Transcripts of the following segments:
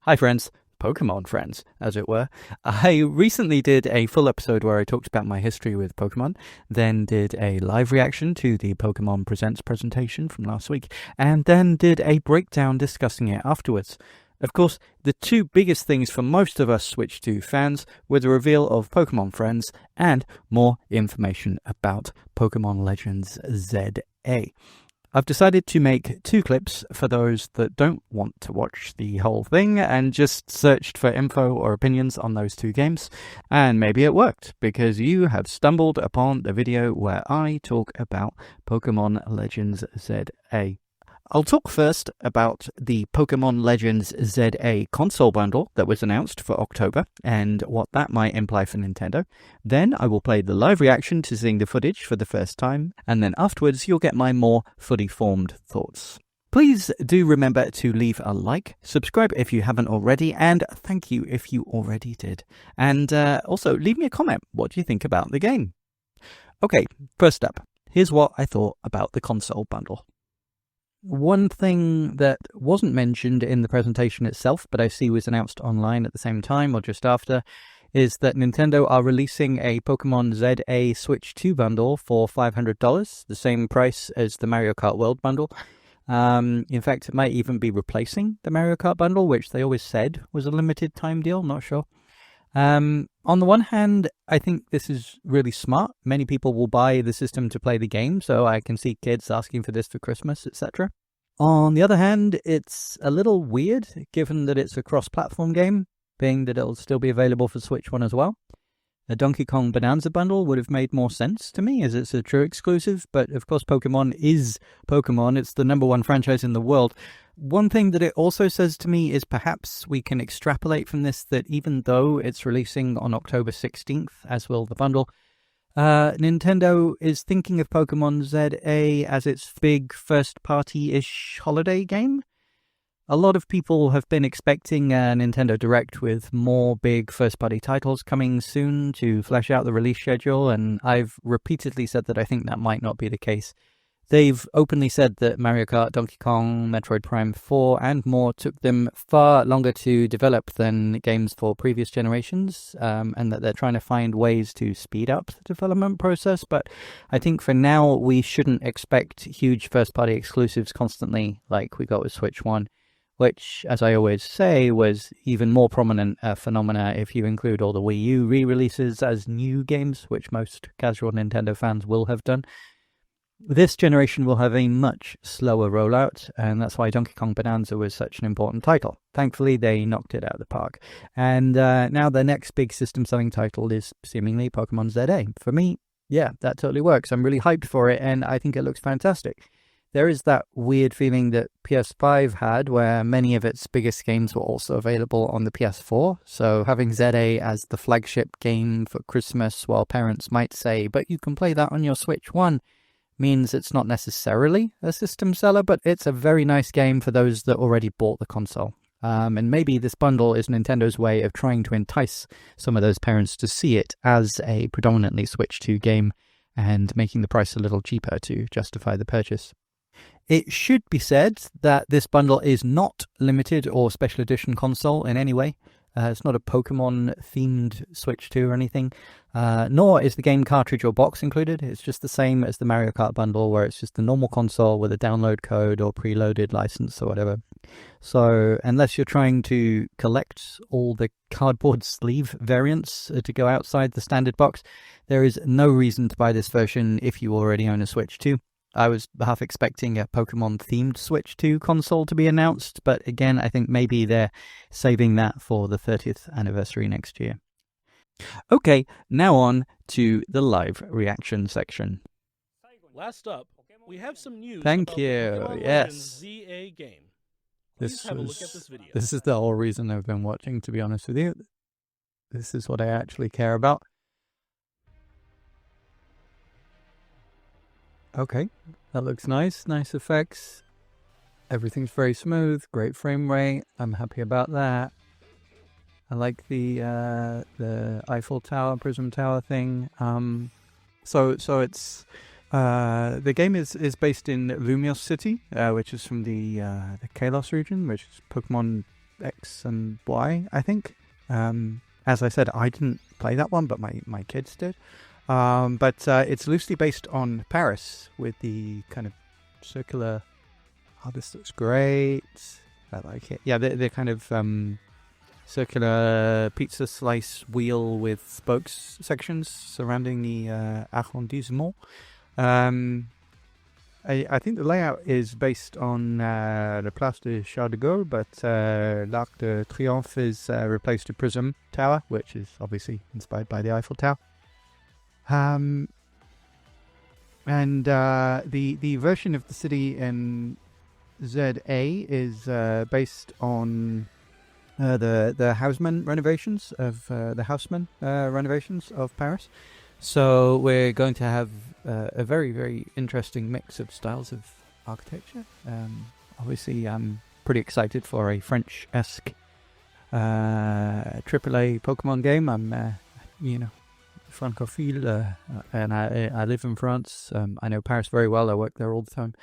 Hi friends, Pokemon friends, as it were. I recently did a full episode where I talked about my history with Pokemon, then did a live reaction to the Pokemon Presents presentation from last week, and then did a breakdown discussing it afterwards. Of course, the two biggest things for most of us Switch 2 fans were the reveal of Pokemon Friends and more information about Pokemon Legends ZA. I've decided to make two clips for those that don't want to watch the whole thing and just searched for info or opinions on those two games. And maybe it worked, because you have stumbled upon the video where I talk about Pokemon Legends ZA. I'll talk first about the Pokemon Legends ZA console bundle that was announced for October and what that might imply for Nintendo. Then I will play the live reaction to seeing the footage for the first time, and then afterwards you'll get my more fully formed thoughts. Please do remember to leave a like, subscribe if you haven't already, and thank you if you already did. And also leave me a comment. What do you think about the game? Okay, first up, here's what I thought about the console bundle. One thing that wasn't mentioned in the presentation itself, but I see was announced online at the same time or just after, is that Nintendo are releasing a Pokemon ZA Switch 2 bundle for $500, the same price as the Mario Kart World bundle. In fact, it might even be replacing the Mario Kart bundle, which they always said was a limited time deal, not sure. On the one hand, I think this is really smart. Many people will buy the system to play the game, so I can see kids asking for this for Christmas, etc. On the other hand, it's a little weird, given that it's a cross-platform game, being that it'll still be available for Switch 1 as well. A Donkey Kong Bonanza bundle would have made more sense to me, as it's a true exclusive, but of course Pokemon is Pokemon. It's the #1 franchise in the world. One thing that it also says to me is perhaps we can extrapolate from this that even though it's releasing on October 16th, as will the bundle, Nintendo is thinking of Pokemon ZA as its big first-party-ish holiday game. A lot of people have been expecting a Nintendo Direct with more big first-party titles coming soon to flesh out the release schedule, and I've repeatedly said that I think that might not be the case. They've openly said that Mario Kart, Donkey Kong, Metroid Prime 4 and more took them far longer to develop than games for previous generations, and that they're trying to find ways to speed up the development process. But I think for now we shouldn't expect huge first-party exclusives constantly like we got with Switch 1, which, as I always say, was even more prominent phenomena if you include all the Wii U re-releases as new games, which most casual Nintendo fans will have done. This generation will have a much slower rollout, and that's why Donkey Kong Bonanza was such an important title. Thankfully, they knocked it out of the park. And now the next big system-selling title is seemingly Pokemon ZA. For me, yeah, that totally works. I'm really hyped for it, and I think it looks fantastic. There is that weird feeling that PS5 had, where many of its biggest games were also available on the PS4. So having ZA as the flagship game for Christmas, while parents might say, but you can play that on your Switch 1, means it's not necessarily a system seller, but it's a very nice game for those that already bought the console. And maybe this bundle is Nintendo's way of trying to entice some of those parents to see it as a predominantly Switch 2 game and making the price a little cheaper to justify the purchase. It should be said that this bundle is not limited or special edition console in any way. It's not a Pokemon-themed Switch 2 or anything, nor is the game cartridge or box included. It's just the same as the Mario Kart bundle, where it's just the normal console with a download code or preloaded license or whatever. So unless you're trying to collect all the cardboard sleeve variants to go outside the standard box, there is no reason to buy this version if you already own a Switch 2. I was half expecting a Pokemon-themed Switch 2 console to be announced, but again, I think maybe they're saving that for the 30th anniversary next year. Okay, now on to the live reaction section. Last up, we have some news Thank about you. the Pokemon Yes. Legends ZA game. Please have a look at this video. This is the whole reason I've been watching, to be honest with you. This is what I actually care about. Okay, that looks nice. Nice effects. Everything's very smooth. Great frame rate. I'm happy about that. I like the Eiffel Tower, Prism Tower thing. So it's the game is based in Lumios City, which is from the Kalos region, which is Pokemon X and Y, I think. As I said, I didn't play that one, but my kids did. But it's loosely based on Paris with the kind of circular... Oh, this looks great. I like it. Yeah, they're kind of circular pizza slice wheel with spokes sections surrounding the arrondissement. I think the layout is based on the Place de Charles de Gaulle, but l'Arc de Triomphe is replaced to Prism Tower, which is obviously inspired by the Eiffel Tower. And the version of the city in ZA is based on the Haussmann renovations of renovations of Paris. So we're going to have a very, very interesting mix of styles of architecture. Obviously, I'm pretty excited for a French-esque AAA Pokemon game. I'm, francophile, and I live in France. I know Paris very well. I work there all the time.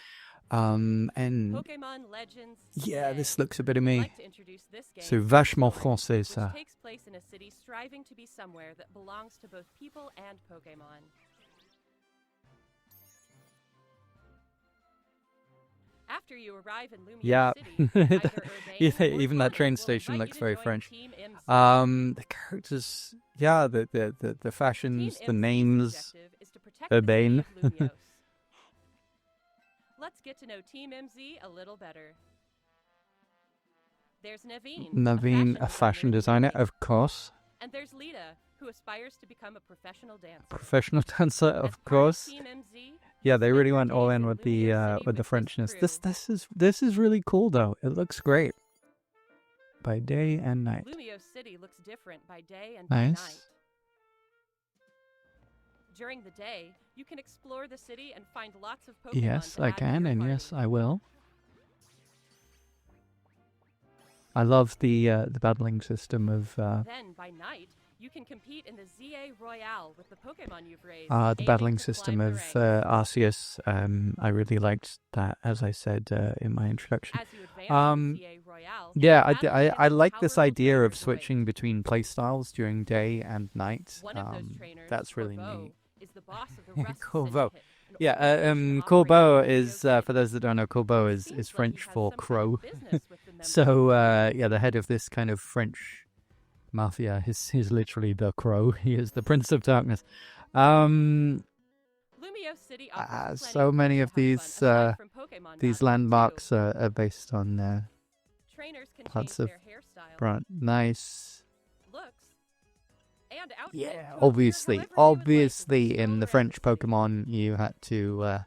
And Pokémon Legends. yeah, this looks a bit of me. Like to introduce this game, C'est vachement français, ça. which takes place in a city striving to be somewhere that belongs to both people and Pokémon. After you arrive in Lumio Yeah, City, either yeah, Urbane or even that Florida train will station invite looks you to very join French. Team MC. The characters, yeah, the fashions, Team the MC's names. objective is to protect the city Urbane. of Lumios. Let's get to know Team MZ a little better. There's Naveen, Naveen, a fashion designer, of course. and there's Lita, who aspires to become a professional dancer. Professional dancer, As of part course. Team MZ, Yeah, they spend really your went all days in in with Lumio the City with this Frenchness. crew. This is really cool though. It looks great. By day and night. Lumio City looks different by day and by night. Nice. During the day, you can explore the city and find lots of Pokemon Yes, to I add to can, your and party. yes, I will. I love the battling system of Then, by night, you can compete in the ZA Royale with the Pokemon you've raised. the aiming battling to system climb of the ranks. Arceus. I really liked that, as I said in my introduction. As you advance Um, in ZA Royale, Yeah, you have to hit I the like this powerful idea of trainer droid. switching between playstyles during day and night. One of those trainers, That's really Corbeau, neat. is the boss of the Rust Corbeau. Syndicate, an Yeah, organization Corbeau operating in is, Lumio for those that don't know, Corbeau City. is Seems like French he has for some kind of crow. business with the members So, of the yeah, the head of this kind of French mafia is literally the crow. He is the Prince of Darkness. Lumio City offers plenty So many ways of to have these fun, aside from Pokemon these battling, landmarks too. are based on Trainers can parts change of their hairstyle, Brant. Nice. looks, and outfit Yeah, to appear obviously, however you would like obviously, as you in stroll the around French the city. Pokemon, you had to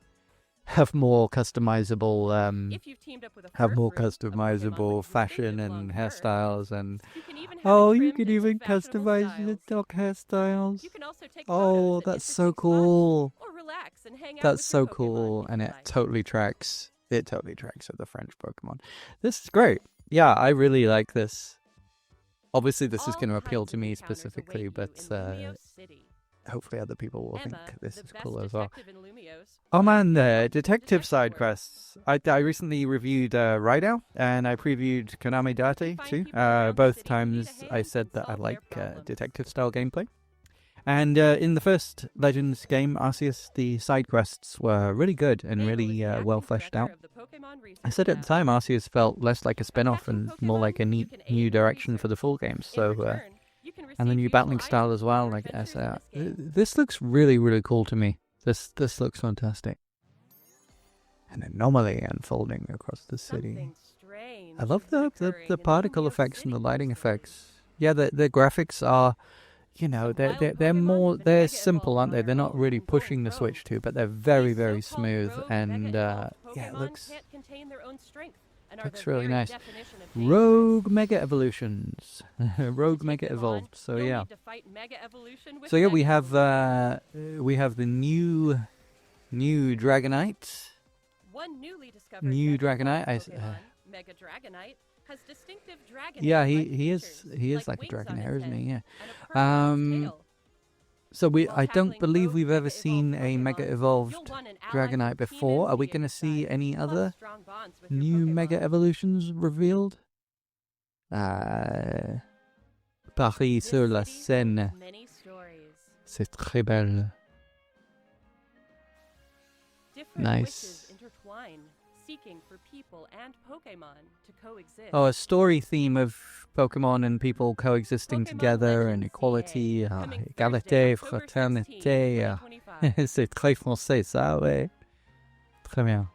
have more customizable, If you've teamed up with a have more fur fruit, a Pokemon customizable with fashion distinctive and long fur, hairstyles, and you can even have oh, it you trimmed can into even fashionable customize the styles. dog hairstyles. You can also take Oh, photos at that's so interesting spots, cool. or relax and hang out That's with so your Pokemon cool, if and you it like. totally tracks. It totally tracks with the French Pokemon. This is great. Yeah, I really like this. Obviously, this is All going to appeal kinds to of me encounters specifically, await but you in Lumio City. hopefully other people will think Emma, this the is best cool as well. detective in Lumios, Oh wants man, you to help with detective detective side work. quests. I recently reviewed Rydell, and I previewed Konami Date find too. people around the Both city who need a times I hand said and that I solve their like problems. detective style gameplay. And in the first Legends game, Arceus, the side quests were really good and Mabel is really the acting well fleshed out. director of the Pokemon Research I said at the Lab. time, Arceus felt less like a spin-off catching and more like a Pokemon, you neat can aid new in the direction for the research. full game. In So, return, you can and the receive new useful battling style items as from well, your like adventures in SR. this game. This looks really, really cool to me. This looks fantastic. An anomaly unfolding across the city. Something strange I love is the occurring in particle Lumio effects and the City lighting recently. effects. Yeah, the graphics are, you know, Some they're wild they're Pokemon more have they're mega simple, evolved aren't they? on They're their not own really and going pushing the rogue. switch to, but they're very, These very so-called smooth rogue and mega-evolved yeah, it Pokemon looks can't contain their own strength and are looks the really very nice. definition of dangerous. Rogue Mega Evolutions, To Rogue take Mega them on, Evolved. So you'll yeah. need to fight Mega Evolution with So yeah, we Mega have Evolution. the new Dragonite. One newly discovered New Mega Dragonite. Evolved Pokemon, Mega Dragonite, has distinctive dragon Yeah, head-like he is features, like a wings on Dragonair, its isn't he? head Yeah. and a perk on its tail. So While I don't tackling believe rogue we've ever Mega seen Evolved a Mega Pokemon, you'll Evolved want an ally Dragonite from Team before. Are we MZ going to at your see side any to form other strong bonds with your new Mega Pokemon. Evolutions revealed? Paris sur la Seine. Many stories. C'est très belle. Different Nice. witches intertwine, seeking for people and Pokémon to coexist. Oh, a story theme of Pokemon and people coexisting Pokémon together and Legends equality, CA, coming égalité, Thursday, October 16, fraternité. 2025. C'est très français, ça, ouais. Très bien.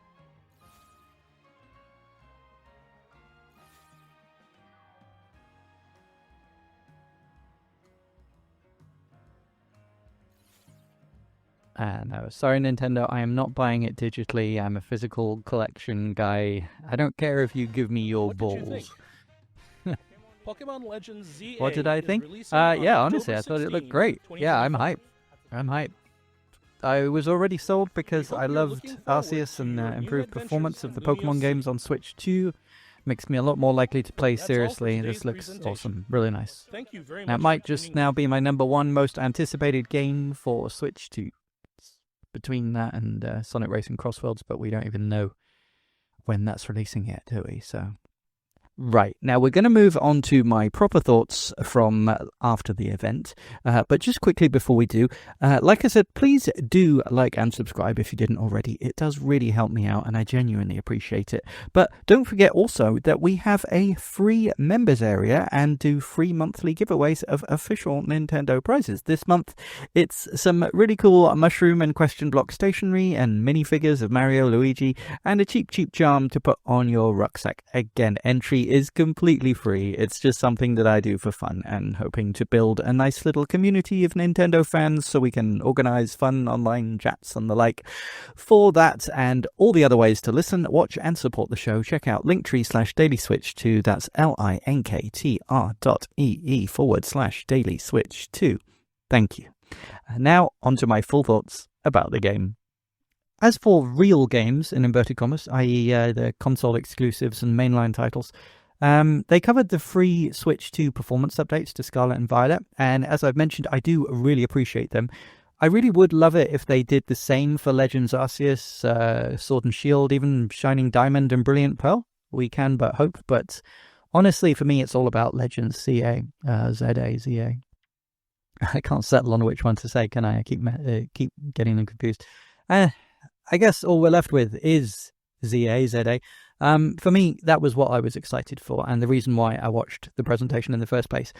No, sorry, Nintendo, I am not buying it digitally. I'm a physical collection guy. I don't care if you give me your What did you balls. think? Pokemon Legends ZA What did I is think? releasing on Yeah, October honestly, I thought it looked 16, great. Yeah, I'm 2025. hyped. I'm hyped. I was already sold because hope I you're loved looking forward Arceus to and your new improved adventures performance of the in Lumiose Pokemon games City. on Switch 2. Makes me a lot more likely to play That's all for seriously. today's This looks presentation. awesome. Really nice. Thank you very much. Now, it for might just tuning now in. be my number one most anticipated game for Switch 2. Between that and Sonic Racing Crossworlds, but we don't even know when that's releasing yet, do we? So, right, now we're going to move on to my proper thoughts from after the event, but just quickly before we do, like I said, please do like and subscribe if you didn't already. It does really help me out and I genuinely appreciate it. But don't forget also that we have a free members area and do free monthly giveaways of official Nintendo prizes. This month it's some really cool mushroom and question block stationery and minifigures of Mario, Luigi, and a cheap charm to put on your rucksack. Again, entry is completely free. It's just something that I do for fun and hoping to build a nice little community of Nintendo fans so we can organize fun online chats and the like. For that and all the other ways to listen, watch and support the show, check out linktree/dailyswitch2. That's linktr.ee/dailyswitch2. Thank you. Now on to my full thoughts about the game. As for real games, in inverted commas, i.e. The console exclusives and mainline titles, they covered the free Switch 2 performance updates to Scarlet and Violet, and as I've mentioned, I do really appreciate them. I really would love it if they did the same for Legends Arceus, Sword and Shield, even Shining Diamond and Brilliant Pearl. We can but hope, but honestly, for me, it's all about Legends ZA. I can't settle on which one to say, can I? I keep getting them confused. I guess all we're left with is ZA. For me, that was what I was excited for, and the reason why I watched the presentation in the first place.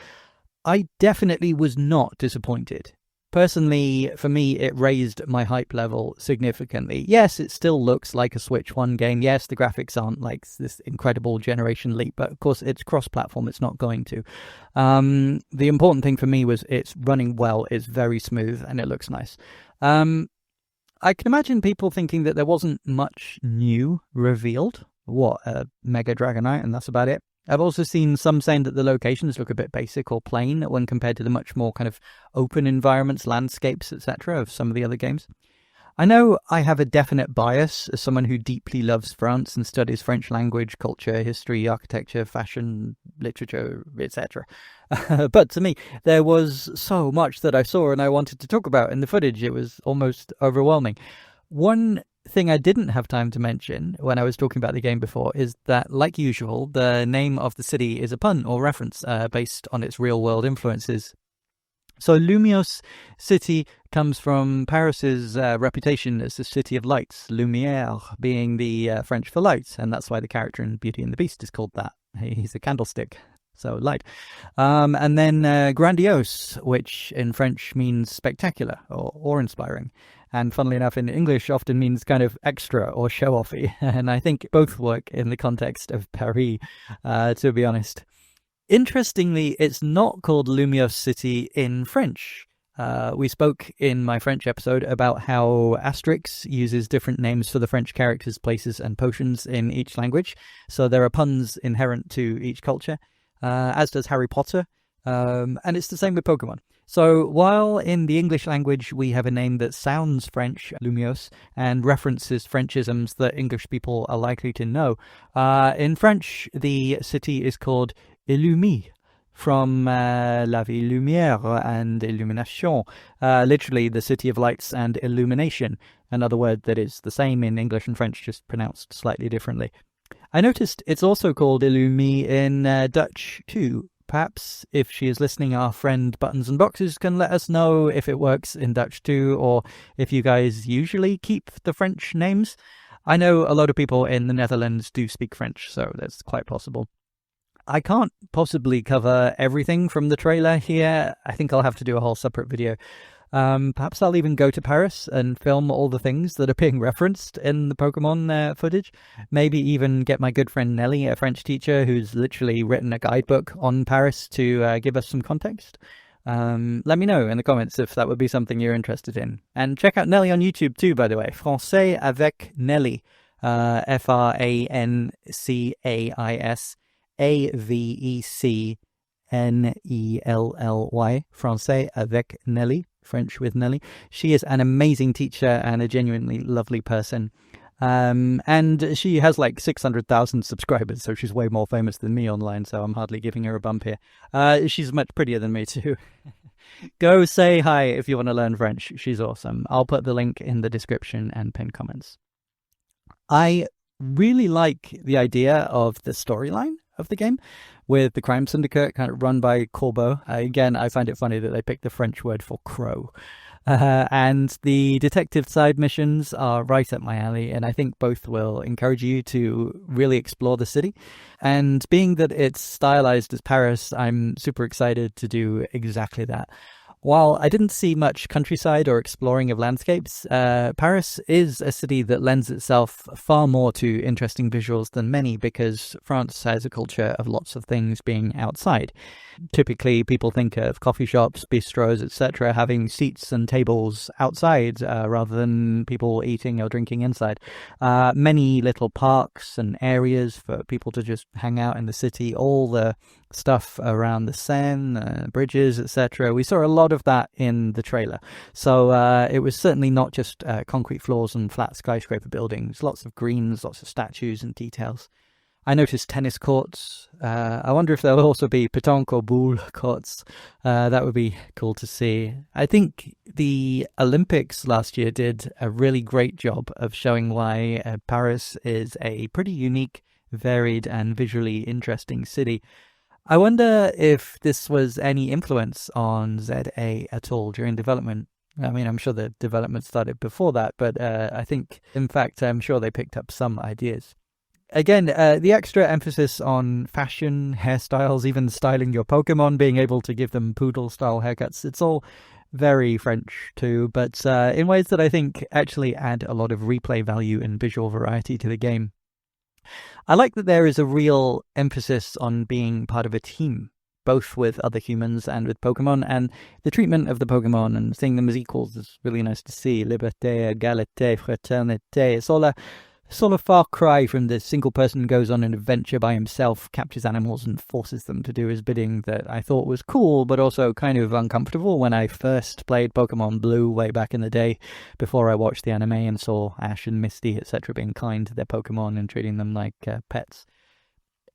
I definitely was not disappointed. Personally, for me, it raised my hype level significantly. Yes, it still looks like a Switch 1 game. Yes, the graphics aren't like this incredible generation leap, but of course it's cross-platform, it's not going to. The important thing for me was it's running well, it's very smooth, and it looks nice. I can imagine people thinking that there wasn't much new revealed. What, a Mega Dragonite, and that's about it. I've also seen some saying that the locations look a bit basic or plain when compared to the much more kind of open environments, landscapes, etc. of some of the other games. I know I have a definite bias as someone who deeply loves France and studies French language, culture, history, architecture, fashion, literature, etc. But to me, there was so much that I saw and I wanted to talk about in the footage. It was almost overwhelming. One thing I didn't have time to mention when I was talking about the game before is that, like usual, the name of the city is a pun or reference based on its real-world influences. So Lumiose City comes from Paris's reputation as the city of lights, lumière being the French for light, and that's why the character in Beauty and the Beast is called that. He's a candlestick, so light. And then grandiose, which in French means spectacular or awe-inspiring. And funnily enough, in English, often means kind of extra or show-offy. And I think both work in the context of Paris, to be honest. Interestingly, it's not called Lumiose City in French. We spoke in my French episode about how Asterix uses different names for the French characters, places, and potions in each language. So there are puns inherent to each culture, as does Harry Potter. And it's the same with Pokemon. So while in the English language we have a name that sounds French, Lumiose, and references Frenchisms that English people are likely to know, in French the city is called Illumie, from La Ville Lumière and Illumination, literally the city of lights and illumination, another word that is the same in English and French, just pronounced slightly differently. I noticed it's also called Illumi in Dutch too. Perhaps if she is listening, our friend Buttons and Boxes can let us know if it works in Dutch too, or if you guys usually keep the French names. I know a lot of people in the Netherlands do speak French, so that's quite possible. I can't possibly cover everything from the trailer here. I think I'll have to do a whole separate video. Perhaps I'll even go to Paris and film all the things that are being referenced in the Pokemon footage. Maybe even get my good friend Nelly, a French teacher who's literally written a guidebook on Paris, to give us some context. Let me know in the comments if that would be something you're interested in. And check out Nelly on YouTube too, by the way. Français avec Nelly. Francais AVECNELLY. Français avec Nelly. French with Nelly. She is an amazing teacher and a genuinely lovely person. And she has like 600,000 subscribers, so she's way more famous than me online, so I'm hardly giving her a bump here. She's much prettier than me too. Go say hi if you want to learn French. She's awesome. I'll put the link in the description and pinned comments. I really like the idea of the storyline of the game, with the crime syndicate kind of run by Corbeau. Again, I find it funny that they picked the French word for crow. And the detective side missions are right up my alley, and I think both will encourage you to really explore the city. And being that it's stylized as Paris, I'm super excited to do exactly that. While I didn't see much countryside or exploring of landscapes, Paris is a city that lends itself far more to interesting visuals than many, because France has a culture of lots of things being outside. Typically, people think of coffee shops, bistros, etc. having seats and tables outside rather than people eating or drinking inside. Many little parks and areas for people to just hang out in the city, all the stuff around the Seine, bridges, etc. We saw a lot of that in the trailer. So it was certainly not just concrete floors and flat skyscraper buildings, lots of greens, lots of statues and details. I noticed tennis courts. I wonder if there'll also be pétanque or boule courts. That would be cool to see. I think the Olympics last year did a really great job of showing why Paris is a pretty unique, varied and visually interesting city. I wonder if this was any influence on ZA at all during development. I mean, I'm sure the development started before that, but I think, in fact, I'm sure they picked up some ideas. Again, the extra emphasis on fashion, hairstyles, even styling your Pokemon, being able to give them poodle-style haircuts, it's all very French too, but in ways that I think actually add a lot of replay value and visual variety to the game. I like that there is a real emphasis on being part of a team, both with other humans and with Pokemon, and the treatment of the Pokemon and seeing them as equals is really nice to see. Liberté, égalité, fraternité. It's all a far cry from the single person goes on an adventure by himself, captures animals and forces them to do his bidding that I thought was cool, but also kind of uncomfortable when I first played Pokemon Blue way back in the day, before I watched the anime and saw Ash and Misty, etc. being kind to their Pokemon and treating them like pets.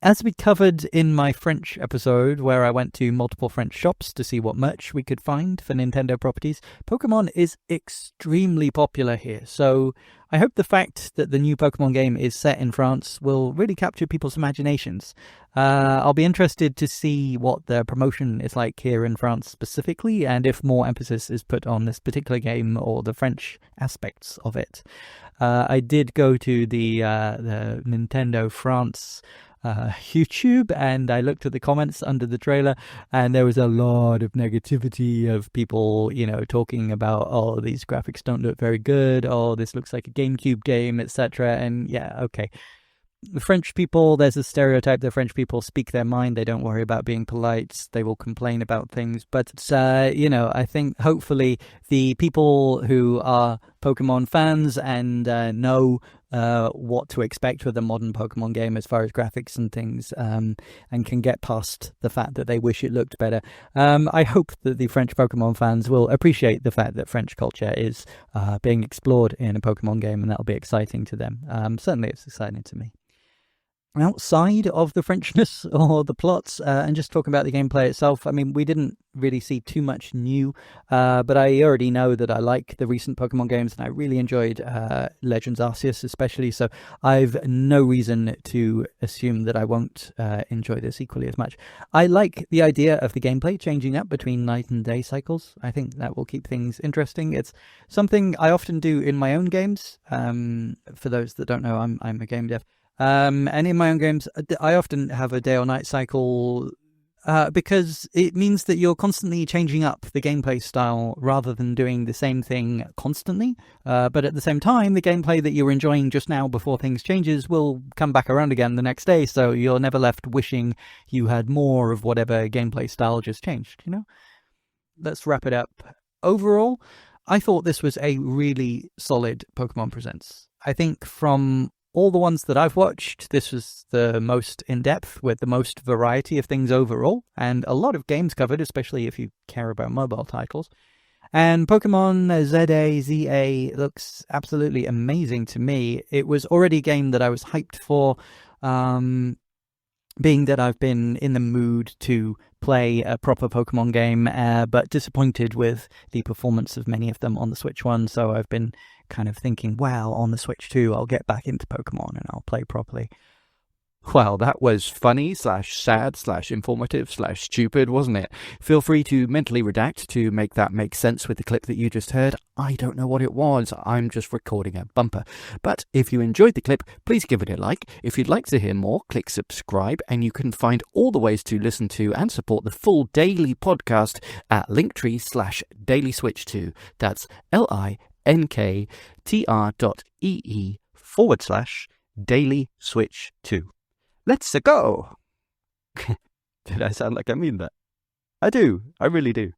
As we covered in my French episode, where I went to multiple French shops to see what merch we could find for Nintendo properties, Pokemon is extremely popular here, so I hope the fact that the new Pokemon game is set in France will really capture people's imaginations. I'll be interested to see what the promotion is like here in France specifically, and if more emphasis is put on this particular game or the French aspects of it. I did go to the Nintendo France YouTube, and I looked at the comments under the trailer, and there was a lot of negativity of people, talking about, oh, these graphics don't look very good, oh, this looks like a GameCube game, etc. And yeah, okay. The French people, there's a stereotype that French people speak their mind. They don't worry about being polite. They will complain about things. But, I think hopefully the people who are Pokemon fans and know what to expect with a modern Pokemon game as far as graphics and things, and can get past the fact that they wish it looked better. I hope that the French Pokemon fans will appreciate the fact that French culture is being explored in a Pokemon game, and that'll be exciting to them. Certainly it's exciting to me. outside of the Frenchness or the plots, and just talking about the gameplay itself. I mean, we didn't really see too much new, but I already know that I like the recent Pokemon games, and I really enjoyed Legends Arceus especially, so I've no reason to assume that I won't enjoy this equally as much. I like the idea of the gameplay changing up between night and day cycles. I think that will keep things interesting. It's something I often do in my own games. For those that don't know, I'm a game dev. And in my own games, I often have a day or night cycle because it means that you're constantly changing up the gameplay style rather than doing the same thing constantly. But at the same time, the gameplay that you're enjoying just now before things changes will come back around again the next day. So you're never left wishing you had more of whatever gameplay style just changed, Let's wrap it up. Overall, I thought this was a really solid Pokemon Presents. I think from all the ones that I've watched, this was the most in-depth with the most variety of things overall, and a lot of games covered, especially if you care about mobile titles. And Pokemon ZA looks absolutely amazing to me. It was already a game that I was hyped for, being that I've been in the mood to play a proper Pokemon game, but disappointed with the performance of many of them on the Switch one, so I've been kind of thinking, wow, on the Switch 2, I'll get back into Pokemon and I'll play properly. Well, that was funny / sad / informative / stupid, wasn't it? Feel free to mentally redact to make that make sense with the clip that you just heard. I don't know what it was. I'm just recording a bumper. But if you enjoyed the clip, please give it a like. If you'd like to hear more, click subscribe, and you can find all the ways to listen to and support the full daily podcast at linktree/dailyswitch2. That's linktr.ee/dailyswitch2. Let's go! Did I sound like I mean that? I do. I really do.